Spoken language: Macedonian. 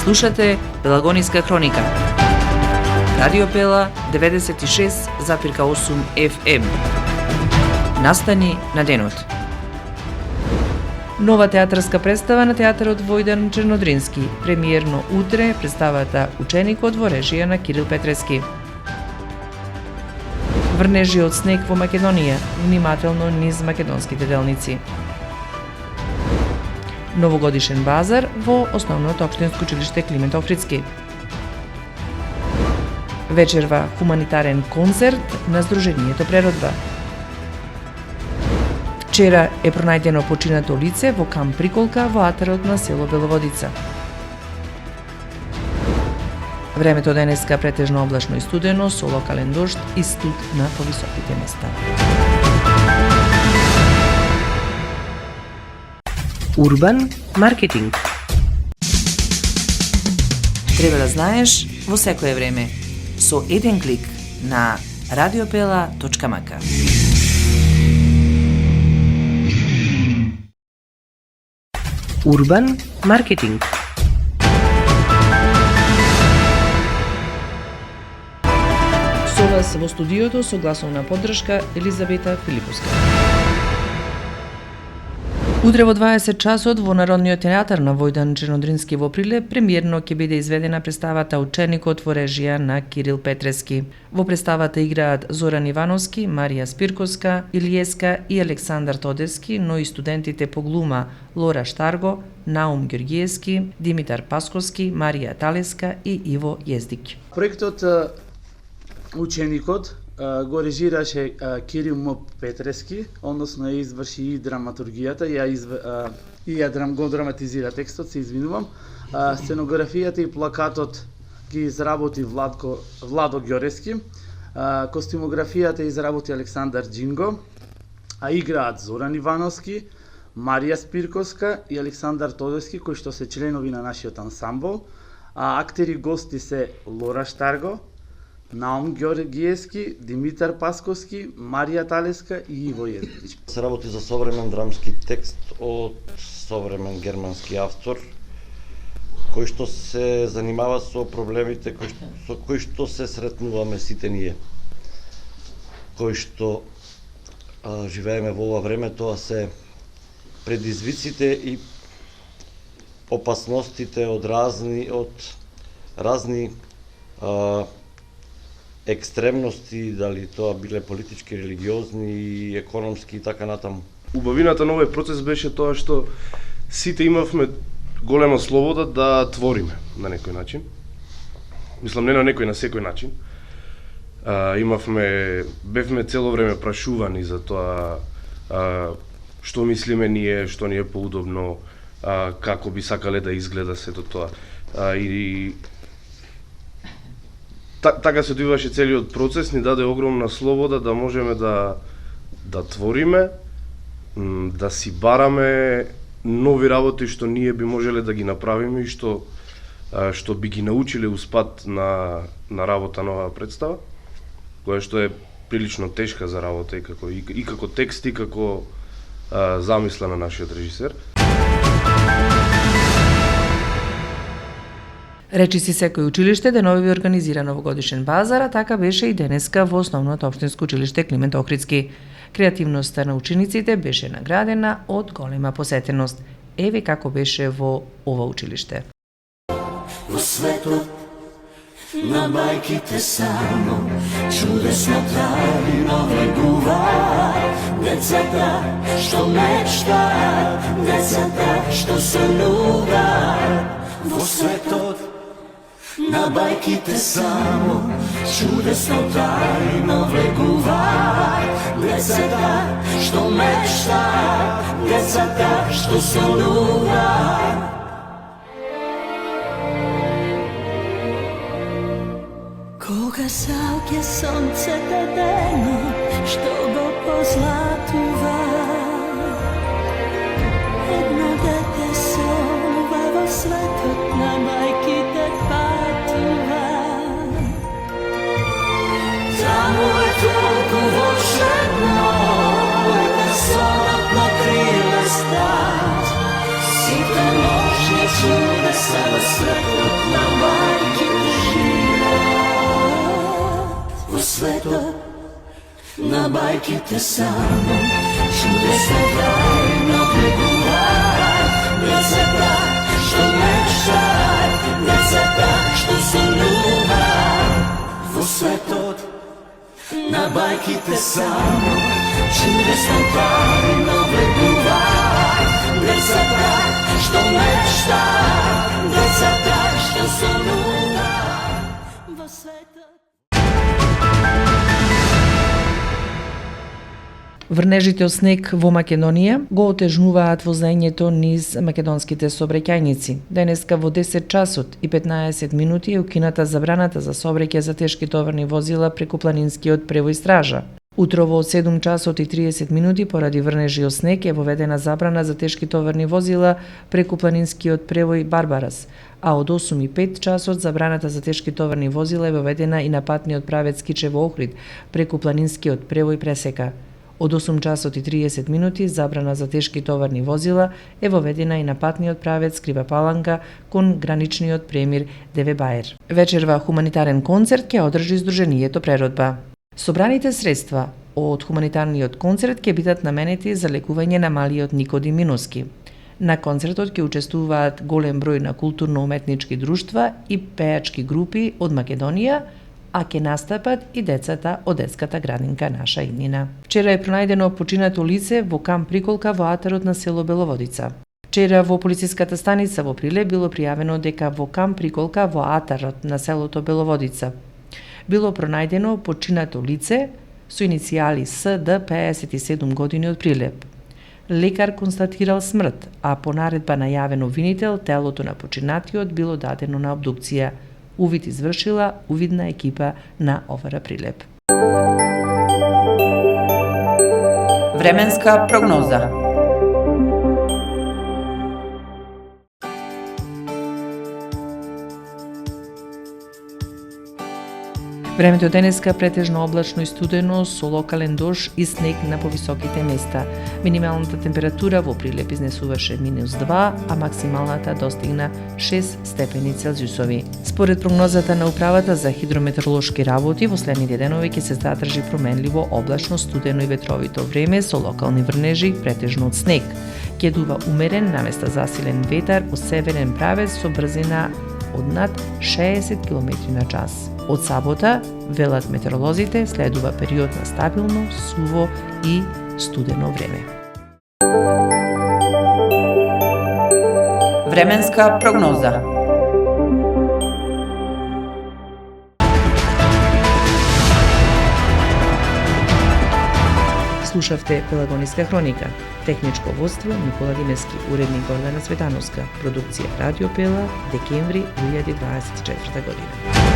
Слушате Пелагониска хроника. Радио Пела 96,8 FM. Настани на денот. Нова театарска представа на театарот Војдан Чернодрински. Премиерно утре представата Ученикот во режија на Кирил Петрески. Врнежи од снег во Македонија, внимателно низ македонските делници. Новогодишен базар во Основното општинско училиште Климент Охридски. Вечерва хуманитарен концерт на Сдруженијето Природба. Вчера е пронајдено починато лице во камп Приколка во атарот на село Беловодица. Времето денеска претежно облачно и студено со локален дожд и студ на повисоките места. Урбан маркетинг. Треба да знаеш во секое време со еден клик на radiopela.mk. Урбан маркетинг. Со вас во студиото со гласовна поддршка Елизабета Филиповска. Утре во 20 часот во Народниот театар на Војдан Чернодрински во Прилеп премиерно ќе биде изведена представата Ученикот во режија на Кирил Петрески. Во представата играат Зоран Ивановски, Марија Спирковска, Илиеска и Александар Тодески, но и студентите по глума Лора Штарго, Наум Ѓорѓиевски, Димитар Пасковски, Марија Талеска и Иво Јездик. Проектот Ученикот го режираше Кирил М. Петрески, односно ја изврши и драматургијата, го драматизира текстот, се извинувам. Сценографијата и плакатот ги изработи Владо Ѓорески, костюмографијата изработи Александар Џинго, а играат Зоран Ивановски, Марија Спирковска и Александар Тодески, кои што се членови на нашиот ансамбл, а актери гости се Лора Штарго, Наум Ѓорѓиевски, Димитар Пасковски, Марија Талеска и Иво Јездич. Се работи за современ драмски текст од современ германски автор, кој што се занимава со проблемите со кои што се сретнуваме сите ние. Кои што живееме во ова време, тоа се предизвиците и опасностите од разни екстремности, дали тоа биле политички, религиозни, економски и така натаму. Убавината на овој процес беше тоа што сите имавме голема слобода да твориме на некој начин. Мислам, не на некој, на секој начин. Бевме цело време прашувани за тоа што мислиме ние, што ни е поудобно, како би сакале да изгледа сето тоа. Така се одвиваше целиот процес, ни даде огромна слобода да можеме да твориме, да си бараме нови работи што ние би можеле да ги направиме и што би ги научиле успат на работа на оваа представа, која што е прилично тешка за работа и како текст и како замисла на нашиот режисер. Речи си секој училиште денови организира новогодишен базар, а така беше и денеска во Основното општинско училиште Климент Охридски. Креативноста на учениците беше наградена од голема посетеност. Еве како беше во ова училиште. Во светот на мајките само чудесно тајно влегува, децата што мечтаат, децата што сонуваат. Во светот на бајките само чудесно тајно влегуваат, децата што мечтаат, децата што сонуваат. Кога заоѓа сонцето денот што го позлатува, едно дете сонува во светот на мајките патува. Таму е толку волшебно, дека сонот на криле стат, сите ножни чудеса во светот светот на бајките само, чудесен крај наблегуваат, децата што мечтаат, децата што сонуваат. Во светот на бајките само, чудесен крај наблегуваат, децата што мечтаат, децата што сонуваат. Во светот. Врнежите од снег во Македонија го отежнуваат возењето низ македонските сообраќајници. Денеска во 10 часот и 15 минути е укината забраната за сообраќај за тешки товарни возила преку планинскиот превој Стража. Утрово од 7 часот и 30 минути поради врнежи од снег е воведена забрана за тешки товарни возила преку планинскиот превој Барбарас, а од 8 и 5 часот забраната за тешки товарни возила е воведена и на патниот правец Кичево Охрид преку планинскиот превој Пресека. Од 8 часот и 30 минути забрана за тешки товарни возила е воведена и на патниот правец Крива Паланка кон граничниот премир Деве Баер. Вечерва хуманитарен концерт ќе одржи Сдруженијето Преродба. Собраните средства од хуманитарниот концерт ќе бидат наменети за лекување на малиот Никодим Минуски. На концертот ќе учествуваат голем број на културно-уметнички друштва и пејачки групи од Македонија, а ќе настапат и децата од детската градинка Наша иднина. Вчера е пронајдено починато лице во камп Приколка во атарот на село Беловодица. Вчера во полициската станица во Прилеп било пријавено дека во камп Приколка во атарот на селото Беловодица било пронајдено починато лице со иницијали СД 57 години од Прилеп. Лекар констатирал смрт, а по наредба на јавен обвинител телото на починатиот било дадено на обдукција. Увид извршила увидна екипа на ОВР Прилеп. Временска прогноза. Времето денеска претежно облачно и студено со локален дожд и снег на повисоките места. Минималната температура во Прилеп изнесуваше -2, а максималната достигна 6 степени Целзиусови. Според прогнозата на Управата за хидрометеоролошки работи, во следните денови ќе се задржи променливо облачно, студено и ветровито време со локални врнежи, претежно од снег. Ќе дува умерен, наместа засилен ветар од северен правец со брзина од над 60 км на час. Од сабота, велат метеоролозите, следува период на стабилно, суво и студено време. Временска прогноза. Слушавте Пелагониска хроника. Техничко водство Никола Димески, уредник Гордана Светановска, продукција Радио Пела, декември 2024 година.